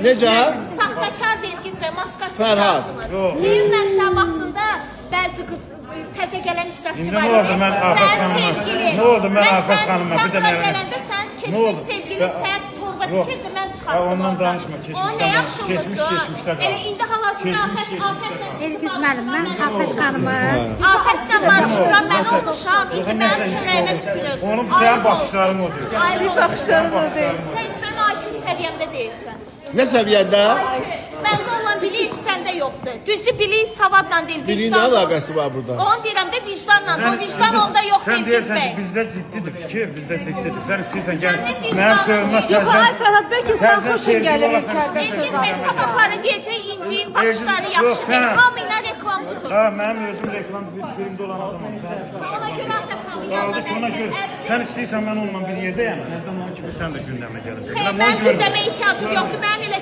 Necə? Saxtakar Elgiz və maskası Fərhad. açılır. Deyirlər sən vaxtında bəzi qız təzə gələn iştirakçı İndi nə oldu mən Afət xanıma? Nə oldu mən Afət xanıma? Bir də Sən mənə. gələndə sən Nə keçmiş oldu? sevgili sən torba tikirdi mən çıxardım. Ondan danışma, keçmişdən O nə yaxşı oldu? keçmişdə qaldı. Elə indi hal-hazırda Afətlə Elgiz müəllim, mən Afət xanımı Afətlə barışdıran mən olmuşam. İndi mənim üçün nəyimə tüpürür. Onun sənin baxışların o diyor. Ayrı baxışların o deyil. Sən heç mənim IQ səviyyəmdə deyilsən. Nə səviyyədə? Məndə olan bilik səndə yoxdur. Düzü bilik savadla deyil, Biliyin nə vicdanla. əlaqəsi var burada? Onu deyirəm də vicdanla. O vicdan onda yoxdur Sən Elgiz deyirsən bəy. ki, bizdə ciddidir fikir, bizdə ciddidir. Sən istəyirsən gəl, Sənin vicdanın mənim sözümə yox. Yox, ay Fərhad, bəlkə sən Təzə xoşun sevgili gəlir olasan təzə Elgiz söz. bəy sabahları deyəcək inciyin baxışları Yox, yaxşı. sən- Hamı ilə reklam tutur. Ha, mənim özüm reklam filmdə olan adamım. Ona görə Afət xanım Qaldı ki, ona görə. Sən yanına istəyirsən mən onunla bir yerdəyəm. Təzədən onun kimi sən də gündəmə gəlirsən. Xeyr, mən gündəmə ehtiyacım yoxdur. Mənim elə